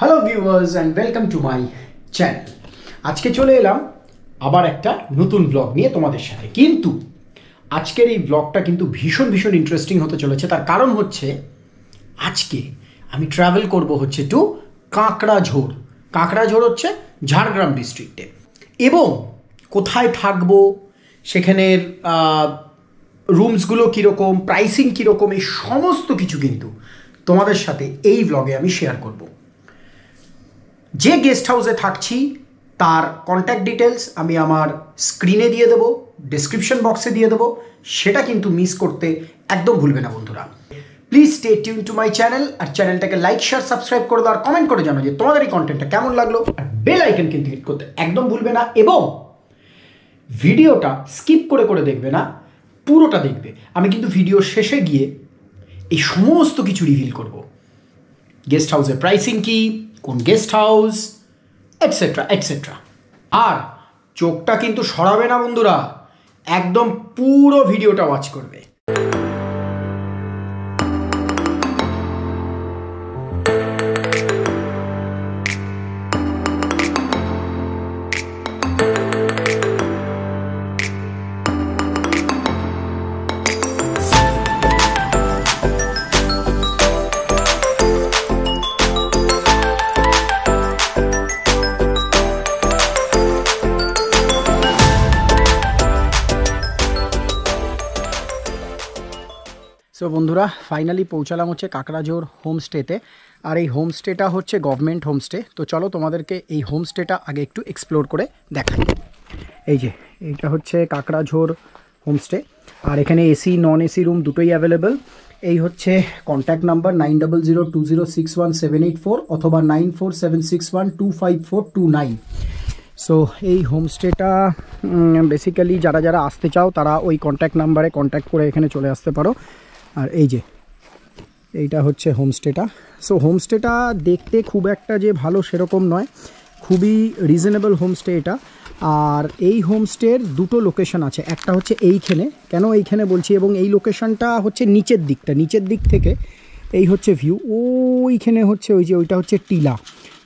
Hello viewers and welcome to my channel. আজকে চলে এলাম আবার একটা নতুন ব্লগ নিয়ে তোমাদের সাথে। কিন্তু আজকের এই ব্লগটা কিন্তু ভীষণ ইন্টারেস্টিং হতে চলেছে। তার কারণ হচ্ছে আজকে আমি ট্রাভেল করব হচ্ছে টু কাঁকড়াঝোড়। কাঁকড়াঝোড় হচ্ছে ঝাড়গ্রাম ডিস্ট্রিক্টে, এবং কোথায় থাকবো, সেখানের রুমসগুলো কীরকম, প্রাইসিং কীরকম, এই সমস্ত কিছু কিন্তু তোমাদের সাথে এই ব্লগে আমি শেয়ার করব। যে গেস্ট হাউসে থাকছি তার কন্ট্যাক্ট ডিটেলস আমি আমার স্ক্রিনে দিয়ে দেবো, ডেসক্রিপশন বক্সে দিয়ে দেবো, সেটা কিন্তু মিস করতে একদম ভুলবে না বন্ধুরা। Please stay tune to my channel, আর চ্যানেলটাকে লাইক শেয়ার সাবস্ক্রাইব করে দাও, আর কমেন্ট করে জানো যে তোমাদের এই কন্টেন্টটা কেমন লাগলো, আর বেল আইকন কিন্তু হিট করতে একদম ভুলবে না, এবং ভিডিওটা স্কিপ করে দেখবে না, পুরোটা দেখবে। আমি কিন্তু ভিডিওর শেষে গিয়ে এই সমস্ত কিছু রিভিল করব। গেস্ট হাউসের প্রাইসিং কি, কোন গেস্ট হাউস, এটসেট্রা এটসেট্রা। আর চোখটা কিন্তু সরাবে না বন্ধুরা, একদম পুরো ভিডিওটা ওয়াচ করবে। সো বন্ধুরা, ফাইনালি পৌঁছালাম হচ্ছে কাঁকড়াঝোড় হোমস্টেতে। আর এই হোমস্টেটা হচ্ছে গভর্নমেন্ট হোমস্টে। তো চলো তোমাদেরকে এই হোমস্টেটা আগে একটু এক্সপ্লোর করে দেখাই। এই যে এইটা হচ্ছে কাঁকড়াঝোড় হোমস্টে, আর এখানে এসি নন এসি রুম দুটোই অ্যাভেলেবেল। এই হচ্ছে কন্ট্যাক্ট নাম্বার 9002061784 অথবা 9476125429। সো এই হোমস্টেটা বেসিক্যালি যারা আসতে চাও তারা ওই কন্ট্যাক্ট নাম্বারে কন্ট্যাক্ট করে এখানে চলে আসতে পারো। আর এই যে এইটা হচ্ছে হোমস্টেটা। সো হোমস্টেটা দেখতে খুব একটা যে ভালো সেরকম নয়, খুবই রিজনেবল হোমস্টে এটা। আর এই হোমস্টের দুটো লোকেশন আছে, একটা হচ্ছে এইখানে, কেন এইখানে বলছি, এবং এই লোকেশনটা হচ্ছে নিচের দিক থেকে এই হচ্ছে ভিউ, ওইখানে হচ্ছে ওই যে ওইটা হচ্ছে টিলা।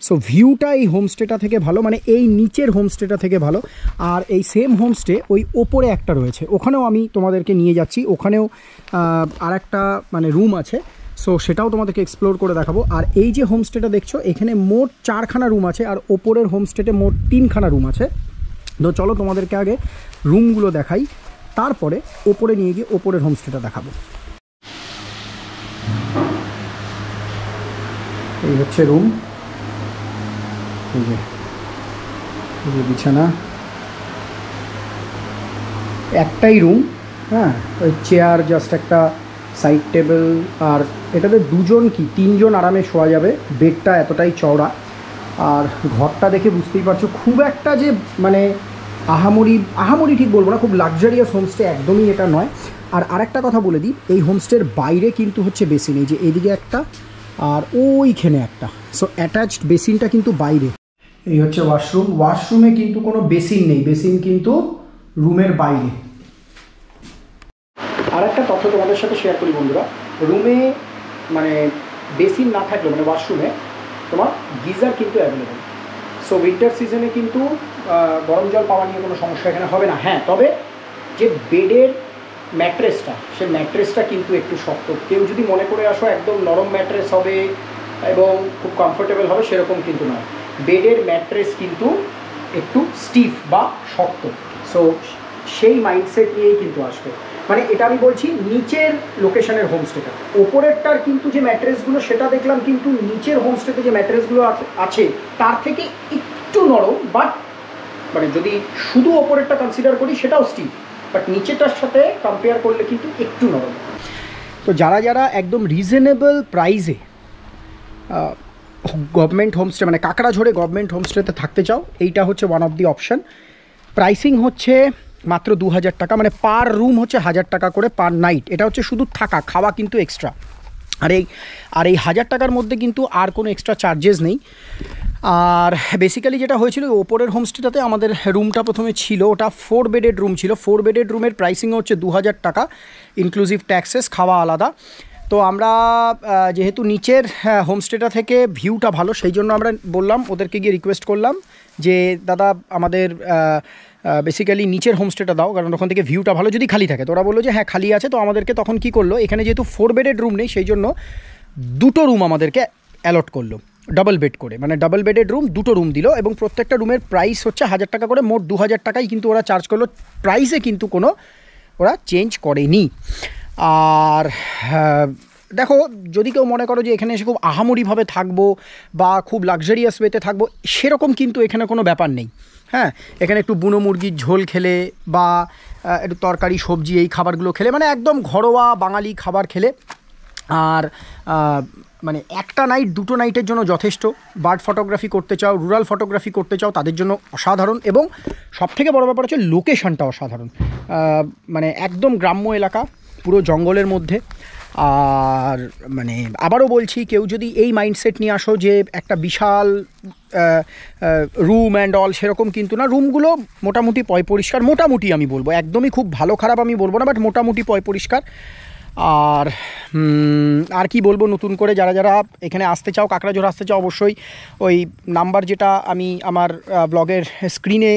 সো ভিউটা এই হোমস্টেটা থেকে ভালো, মানে এই নিচের হোমস্টেটা থেকে ভালো। আর এই সেম হোমস্টে ওই ওপরে একটা রয়েছে, ওখানেও আমি তোমাদেরকে নিয়ে যাচ্ছি। ওখানেও আর একটা মানে রুম আছে, সো সেটাও তোমাদেরকে এক্সপ্লোর করে দেখাবো। আর এই যে হোমস্টেটা দেখছো, এখানে মোট 4খানা রুম আছে, আর ওপরের হোমস্টেতে মোট 3খানা রুম আছে। তো চলো তোমাদেরকে আগে রুমগুলো দেখাই, তারপরে ওপরে নিয়ে গিয়ে ওপরের হোমস্টেটা দেখাবো। এই হচ্ছে রুম, এই যে বিছানা, একটাই রুম। হ্যাঁ, ওই চেয়ার, জাস্ট একটা সাইড টেবিল, আর এটাতে 3জন আরামে শোয়া যাবে। বেডটা এতটাই চওড়া, আর ঘরটা দেখে বুঝতেই পারছো খুব একটা যে মানে আহামরি ঠিক বলবো না, খুব লাক্সারিয়াস হোমস্টে একদমই এটা নয়। আর আরেকটা কথা বলে দিই, এই হোমস্টের বাইরে কিন্তু হচ্ছে বেসিন, এই যে এইদিকে একটা আর ওইখানে একটা। সো অ্যাটাচড বেসিনটা কিন্তু বাইরে। এই হচ্ছে ওয়াশরুম, ওয়াশরুমে কিন্তু কোনো বেসিন নেই, বেসিন কিন্তু রুমের বাইরে। আর একটা তথ্য তোমাদের সাথে শেয়ার করি বন্ধুরা, রুমে মানে বেসিন না থাকলেও মানে ওয়াশরুমে তোমার গিজার কিন্তু অ্যাভেলেবেল। সো উইন্টার সিজনে কিন্তু গরম জল পাওয়া নিয়ে কোনো সমস্যা এখানে হবে না। হ্যাঁ, তবে যে বেডের ম্যাট্রেসটা, সে ম্যাট্রেসটা কিন্তু একটু শক্ত। কেউ যদি মনে করে আসো একদম নরম ম্যাট্রেস হবে এবং খুব কমফোর্টেবল হবে, সেরকম কিন্তু নয়। বেডের ম্যাট্রেস কিন্তু একটু স্টিফ বা শক্ত। সো সেই মাইন্ডসেট নিয়েই কিন্তু আসবে। মানে এটা আমি বলছি নিচের লোকেশনের হোমস্টেটা। ওপরেরটার কিন্তু যে ম্যাট্রেসগুলো সেটা দেখলাম, কিন্তু নিচের হোমস্টেতে যে ম্যাট্রেসগুলো আছে তার থেকে একটু নরম, বাট মানে যদি শুধু ওপরেরটা কনসিডার করি সেটাও স্টিফ, বাট নিচেরটার সাথে কম্পেয়ার করলে কিন্তু একটু নরম। তো যারা একদম রিজনেবল প্রাইসে গভর্নমেন্ট হোমস্টে মানে কাঁকড়াঝোড়ে গভর্নমেন্ট হোমস্টেতে থাকতে চাও, এইটা হচ্ছে one of the option. Pricing হচ্ছে মাত্র 2000 টাকা, মানে পার রুম হচ্ছে 1000 টাকা করে পার নাইট। এটা হচ্ছে শুধু থাকা, খাওয়া কিন্তু এক্সট্রা। আর এই 1000 টাকার মধ্যে কিন্তু আর কোনো এক্সট্রা চার্জেস নেই। আর বেসিক্যালি যেটা হয়েছিল, ওপরের হোমস্টেটাতে আমাদের রুমটা প্রথমে ছিল, ওটা 4 বেডেড রুম ছিল। 4 বেডেড রুমের প্রাইসিং হচ্ছে 2000 টাকা, ইনক্লুসিভ ট্যাক্সেস, খাওয়া আলাদা। তো আমরা যেহেতু নিচের হোমস্টেটা থেকে ভিউটা ভালো, সেই জন্য আমরা বললাম ওদেরকে গিয়ে রিকোয়েস্ট করলাম যে দাদা আমাদের বেসিক্যালি নিচের হোমস্টেটা দাও, কারণ ওখান থেকে ভিউটা ভালো যদি খালি থাকে। তো ওরা বললো যে হ্যাঁ খালি আছে। তো আমাদেরকে তখন কি করলো, এখানে যেহেতু 4 বেডেড রুম নেই সেই জন্য 2টো রুম আমাদেরকে অ্যালট করলো, ডাবল বেড করে, মানে ডাবল বেডেড রুম 2টো রুম দিল, এবং প্রত্যেকটা রুমের প্রাইস হচ্ছে 1000 টাকা করে, মোট 2000 টাকাই কিন্তু ওরা চার্জ করলো। প্রাইসে কিন্তু কোনো ওরা চেঞ্জ করেনি। আর দেখো, যদি কেউ মনে করো যে এখানে এসে খুব আহামরিভাবে থাকবো বা খুব লাক্সারিয়াস ওয়েতে থাকবো, সেরকম কিন্তু এখানে কোনো ব্যাপার নেই। হ্যাঁ, এখানে একটু বুনো মুরগির ঝোল খেলে বা একটু তরকারি সবজি এই খাবারগুলো খেলে, মানে একদম ঘরোয়া বাঙালি খাবার খেলে, আর মানে একটা নাইট 2টো নাইটের জন্য যথেষ্ট। বার্ড ফটোগ্রাফি করতে চাও, রুরাল ফটোগ্রাফি করতে চাও, তাদের জন্য অসাধারণ। এবং সবথেকে বড় ব্যাপার হচ্ছে লোকেশনটা অসাধারণ, মানে একদম গ্রাম্য এলাকা, পুরো জঙ্গলের মধ্যে। আর মানে আবারও বলছি, কেউ যদি এই মাইন্ডসেট নিয়ে আসো যে একটা বিশাল রুম অ্যান্ড অল, সেরকম কিন্তু না। রুমগুলো মোটামুটি পয় পরিষ্কার, মোটামুটি আমি বলবো, একদমই খুব ভালো খারাপ আমি বলবো না, বাট মোটামুটি পয় পরিষ্কার। আর কি বলবো, নতুন করে যারা যারা এখানে আসতে চাও, কাকড়াঝোড় আসতে চাও, অবশ্যই ওই নাম্বার যেটা আমি আমার ব্লগের স্ক্রিনে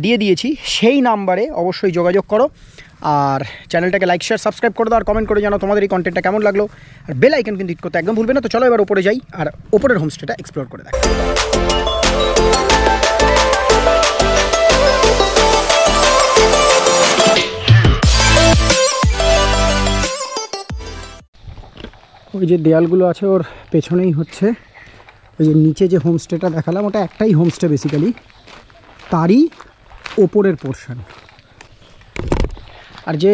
দিয়ে দিয়েছি, সেই নাম্বারে অবশ্যই যোগাযোগ করো। আর চ্যানেলটাকে লাইক শেয়ার সাবস্ক্রাইব করে দাও, আর কমেন্ট করে জানাও তোমাদের এই কন্টেন্টটা কেমন লাগলো। আর বেল আইকন কিন্তু হিট করতে একদম ভুলবে না। তো চলো এবার ওপরে যাই আর ওপরের হোমস্টেটা এক্সপ্লোর করে দেখ। ওই যে দেয়ালগুলো আছে ওর পেছনেই হচ্ছে ওই যে নিচে যে হোমস্টেটা দেখালাম, ওটা একটাই হোমস্টে বেসিক্যালি, তারই ওপরের পোর্শন। আর যে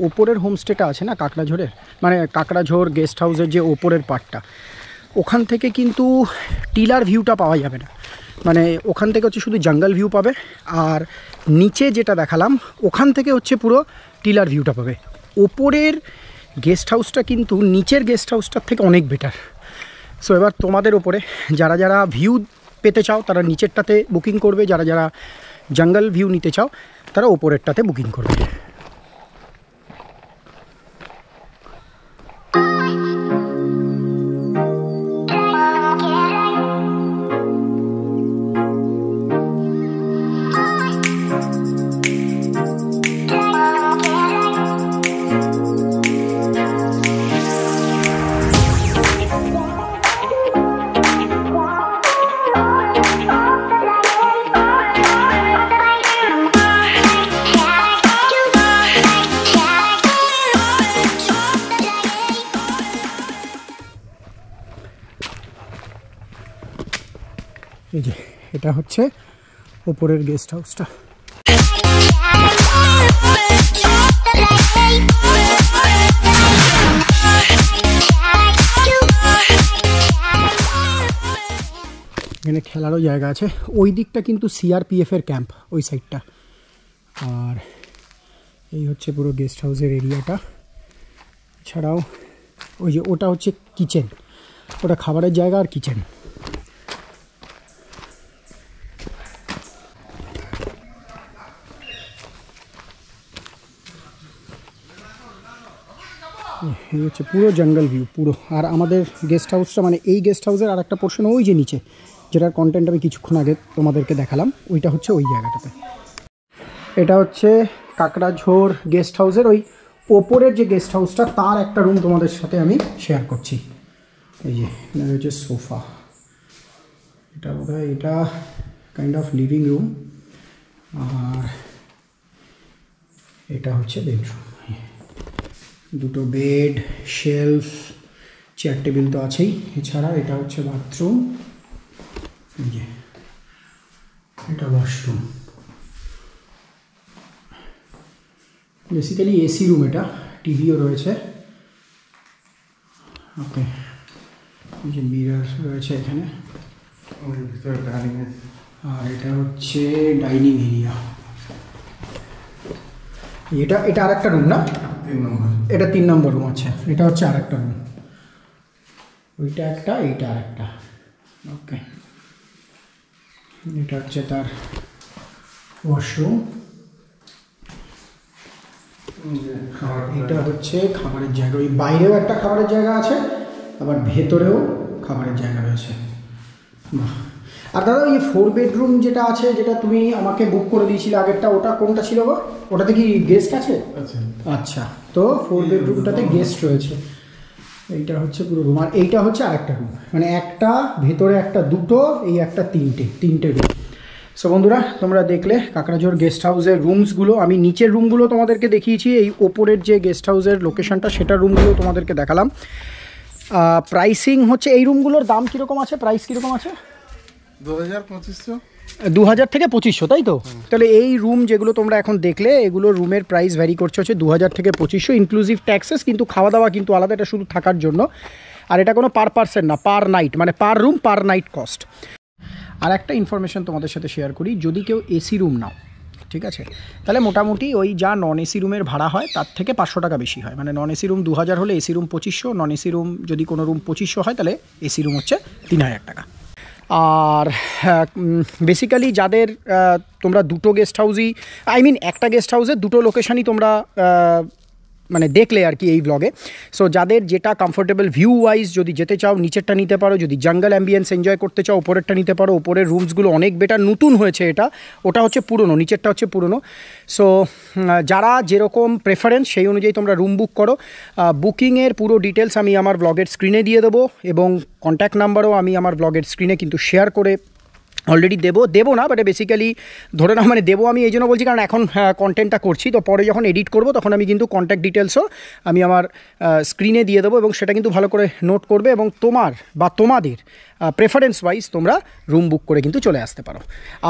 ওপরের হোমস্টেটা আছে না কাকড়াঝোড়ের, মানে কাকড়াঝোড় গেস্ট হাউসের যে ওপরের পার্টটা, ওখান থেকে কিন্তু টিলার ভিউটা পাওয়া যাবে না। মানে ওখান থেকে হচ্ছে শুধু জঙ্গল ভিউ পাবে, আর নিচে যেটা দেখালাম ওখান থেকে হচ্ছে পুরো টিলার ভিউটা পাবে। ওপরের গেস্ট হাউসটা কিন্তু নিচের গেস্ট হাউসটার থেকে অনেক বেটার। সো এবার তোমাদের ওপরে, যারা যারা ভিউ পেতে চাও তারা নিচেরটাতে বুকিং করবে, যারা যারা জঙ্গল ভিউ নিতে চাও তারা ওপরেরটাতে বুকিং করবে। এই যে এটা হচ্ছে ওপরের গেস্ট হাউসটা। এখানে খেলারও জায়গা আছে। ওই দিকটা কিন্তু সিআরপিএফের ক্যাম্প, ওই সাইডটা। আর এই হচ্ছে পুরো গেস্ট হাউসের এরিয়াটা। এছাড়াও ওই যে ওটা হচ্ছে কিচেন, ওটা খাবারের জায়গা আর কিচেন। এই হচ্ছে পুরো জঙ্গল ভিউ পুরো। আর আমাদের গেস্ট হাউসটা, মানে এই গেস্ট হাউসের আর একটা পোর্শন ওই যে নিচে, যেটার কন্টেন্ট আমি কিছুক্ষণ আগে তোমাদেরকে দেখালাম, ওইটা হচ্ছে ওই জায়গাটাতে। এটা হচ্ছে কাকড়াঝোড় গেস্ট হাউসের ওই ওপরের যে গেস্ট হাউসটা, তার একটা রুম তোমাদের সাথে আমি শেয়ার করছি। এই যে এটা হচ্ছে সোফা, এটা বোধহয় এটা কাইন্ড অফ লিভিং রুম, আর এটা হচ্ছে বেডরুম। দুটো বেড, শেলফ, চেয়ার টেবিল তো আছেই। এছাড়া এটা হচ্ছে বাথরুম, এই যে এটা ওয়াশরুম। বেসিক্যালি এসি রুম, এটা টিভিও রয়েছে। ওকে, এই যে মিরর রয়েছে এখানে। আর এটা হচ্ছে ডাইনিং এরিয়া। এটা আর একটা রুম না, 3 নম্বর, এটা 3 নম্বর রুম। আচ্ছা, এটা হচ্ছে আর একটা রুম, ওইটা একটা, এইটা আর একটা। ওকে, এটা হচ্ছে তার ওয়াশরুম। এটা হচ্ছে খাবারের জায়গা, ওই বাইরেও একটা খাবারের জায়গা আছে, আবার ভেতরেও খাবারের জায়গা রয়েছে। বাহ। আর দাদা এই 4 বেডরুম যেটা আছে, যেটা তুমি আমাকে বুক করে দিয়েছিলে আগেরটা, ওটা কোনটা ছিল গো? ওটাতে কি গেস্ট আছে? আচ্ছা, তো 4 বেডরুমটাতে গেস্ট রয়েছে। এইটা হচ্ছে পুরো রুম, আর এইটা হচ্ছে আরেকটা রুম, মানে একটা ভেতরে একটা দুটো, এই একটা তিনটে রুম। সো বন্ধুরা, তোমরা দেখলে কাকড়াঝোড় গেস্ট হাউসের রুমসগুলো। আমি নিচের রুমগুলো তোমাদেরকে দেখিয়েছি, এই ওপরের যে গেস্ট হাউসের লোকেশনটা সেটার রুমগুলো তোমাদেরকে দেখালাম। প্রাইসিং হচ্ছে এই রুমগুলোর দাম কীরকম আছে, প্রাইস কীরকম আছে? 2000 থেকে 2500, তাই তো? তাহলে এই রুম যেগুলো তোমরা এখন দেখলে, এগুলো রুমের প্রাইস ভ্যারি করছে হচ্ছে 2000 থেকে 2500 ইনক্লুসিভ ট্যাক্সেস, কিন্তু খাওয়া দাওয়া কিন্তু আলাদা, এটা শুধু থাকার জন্য। আর এটা কোনো পার পার্সন না, পার নাইট, মানে per room per night cost. আর একটা ইনফরমেশন তোমাদের সাথে শেয়ার করি, যদি কেউ এসি রুম নাও, ঠিক আছে, তাহলে মোটামুটি ওই যা নন এসি রুমের ভাড়া হয় তার থেকে 500 টাকা বেশি হয়। মানে নন এসি রুম 2000 হলে AC room 2500, non AC room যদি কোনো রুম 2500 হয়, তাহলে এসি রুম হচ্ছে 3000 টাকা। আর বেসিক্যালি যাদের তোমরা দুটো গেস্ট হাউসই, একটা গেস্ট হাউসে দুটো লোকেশানই তোমরা মানে দেখলে আর কি এই ব্লগে। সো যাদের যেটা কমফোর্টেবল ভিউ ওয়াইজ যদি যেতে চাও, নিচেরটা নিতে পারো। যদি জঙ্গল অ্যাম্বিয়েন্স এনজয় করতে চাও, ওপরেরটা নিতে পারো। ওপরের রুমসগুলো অনেক বেটার, নতুন হয়েছে এটা, ওটা হচ্ছে পুরনো, নিচেরটা হচ্ছে পুরনো। সো যারা যেরকম প্রেফারেন্স সেই অনুযায়ী তোমরা রুম বুক করো। বুকিংয়ের পুরো ডিটেলস আমি আমার ব্লগের স্ক্রিনে দিয়ে দেবো, এবং কন্ট্যাক্ট নাম্বারও আমি আমার ব্লগের স্ক্রিনে কিন্তু শেয়ার করে অলরেডি দেবো না, বাট বেসিক্যালি ধরে নাও, মানে দেবো আমি এই জন্য বলছি কারণ এখন কন্টেন্টটা করছি, তো পরে যখন এডিট করবো তখন আমি কিন্তু কন্ট্যাক্ট ডিটেলসও আমি আমার স্ক্রিনে দিয়ে দেবো, এবং সেটা কিন্তু ভালো করে নোট করবে, এবং তোমার বা তোমাদের প্রেফারেন্স ওয়াইজ তোমরা রুম বুক করে কিন্তু চলে আসতে পারো।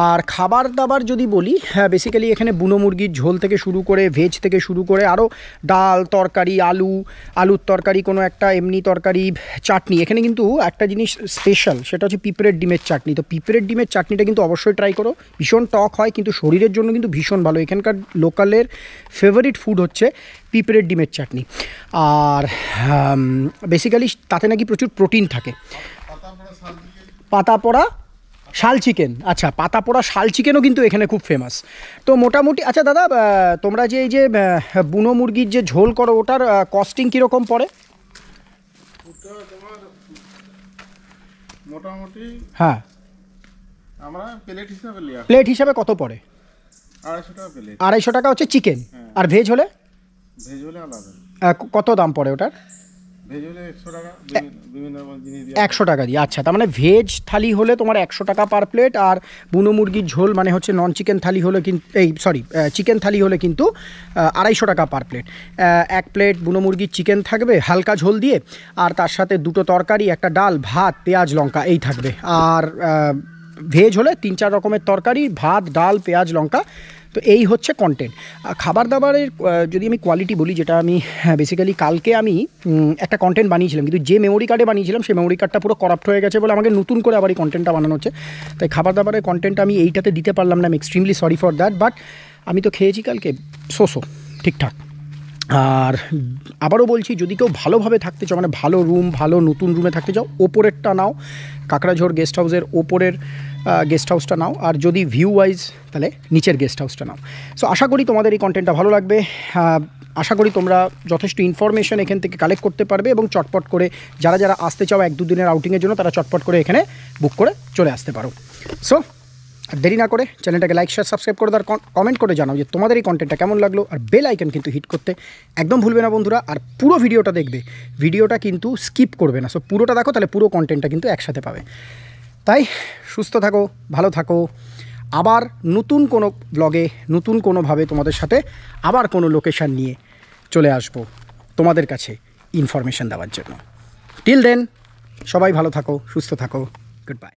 আর খাবার দাবার যদি বলি, বেসিক্যালি এখানে বুনো মুরগির ঝোল থেকে শুরু করে, ভেজ থেকে শুরু করে, আরও ডাল, তরকারি, আলুর তরকারি, কোনো একটা এমনি তরকারি, চাটনি। এখানে কিন্তু একটা জিনিস স্পেশাল, সেটা হচ্ছে পিঁপড়ের ডিমের চাটনি। তো পিঁপড়ের ডিমের চাটনিটা কিন্তু অবশ্যই ট্রাই করো, ভীষণ টক হয় কিন্তু শরীরের জন্য কিন্তু ভীষণ ভালো। এখানকার লোকালের ফেভারিট ফুড হচ্ছে পিঁপড়ের ডিমের চাটনি। আর বেসিক্যালি তাতে নাকি প্রচুর প্রোটিন থাকে। পাতাপোড়া শাল চিকেন, আচ্ছা, পাতাপোড়া শাল চিকেনও কিন্তু এখানে খুব ফেমাস। তো মোটামুটি, আচ্ছা দাদা, তোমরা যে এই যে বুনো মুরগির যে ঝোল করো, ওটার কস্টিং কীরকম পড়ে? মোটামুটি হ্যাঁ, আমরা প্লেট হিসাবে কত পড়ে? 250 টাকা প্লেট। 250 টাকা হচ্ছে চিকেন। আর ভেজ হলে আলাদা কত দাম পড়ে ওটার? ভেজ হলে 100 টাকা, বিভিন্ন জিনিস দিয়ে 100 টাকা দিয়ে। আচ্ছা, তার মানে ভেজ থালি হলে তোমার 100 টাকা পার প্লেট, আর বুনো মুরগির ঝোল মানে হচ্ছে নন চিকেন থালি হলে কিন্তু, চিকেন থালি হলে কিন্তু 250 টাকা পার প্লেট। এক প্লেট বুনো মুরগির চিকেন থাকবে হালকা ঝোল দিয়ে, আর তার সাথে দুটো তরকারি, একটা ডাল, ভাত, পেঁয়াজ, লঙ্কা এই থাকবে। আর ভেজ হলে 3-4 রকমের তরকারি, ভাত, ডাল, পেঁয়াজ, লঙ্কা। তো এই হচ্ছে কন্টেন্ট। খাবার দাবারের যদি আমি কোয়ালিটি বলি, যেটা আমি বেসিক্যালি কালকে আমি একটা কন্টেন্ট বানিয়েছিলাম, কিন্তু যে মেমোরি কার্ডে বানিয়েছিলাম সেই মেমোরি কার্ডটা পুরো করাপ্ট হয়ে গেছে বলে আমাকে নতুন করে আবার এই কন্টেন্টটা বানানো হচ্ছে। তাই খাবার দাবারের কন্টেন্টটা আমি এইটাতে দিতে পারলাম না, আমি extremely sorry for that. But আমি তো খেয়েছি কালকে, ঠিকঠাক। আর আবারও বলছি, যদি কেউ ভালোভাবে থাকতে চাও, মানে ভালো রুম, ভালো নতুন রুমে থাকতে চাও, ওপরেরটা নাও, কাকড়াঝোড় গেস্ট হাউসের ওপরের গেস্ট হাউসটা নাও। আর যদি ভিউ ওয়াইজ, তাহলে নিচের গেস্ট হাউসটা নাও। সো আশা করি তোমাদের এই কন্টেন্টটা ভালো লাগবে। আশা করি তোমরা যথেষ্ট ইনফরমেশন এখান থেকে কালেক্ট করতে পারবে, এবং চটপট করে যারা আসতে চাও 1-2 দিনের আউটিংয়ের জন্য, তারা চটপট করে এখানে বুক করে চলে আসতে পারো। সো আর দেরি না করে চ্যানেলটাকে লাইক, শেয়ার, সাবস্ক্রাইব করে দাও, কমেন্ট করে জানাও যে তোমাদের এই কন্টেন্টটা কেমন লাগলো। আর বেল আইকন কিন্তু হিট করতে একদম ভুলবে না বন্ধুরা। আর পুরো ভিডিওটা দেখবে, ভিডিওটা কিন্তু স্কিপ করবে না। সো পুরোটা দেখো, তাহলে পুরো কন্টেন্টটা কিন্তু একসাথে পাবে। তাই সুস্থ থাকো, ভালো থাকো। আবার নতুন কোনো ব্লগে, নতুন কোনোভাবে তোমাদের সাথে আবার কোনো লোকেশান নিয়ে চলে আসবো তোমাদের কাছে ইনফরমেশান দেওয়ার জন্য। টিল দেন, সবাই ভালো থাকো, সুস্থ থাকো, গুড বাই।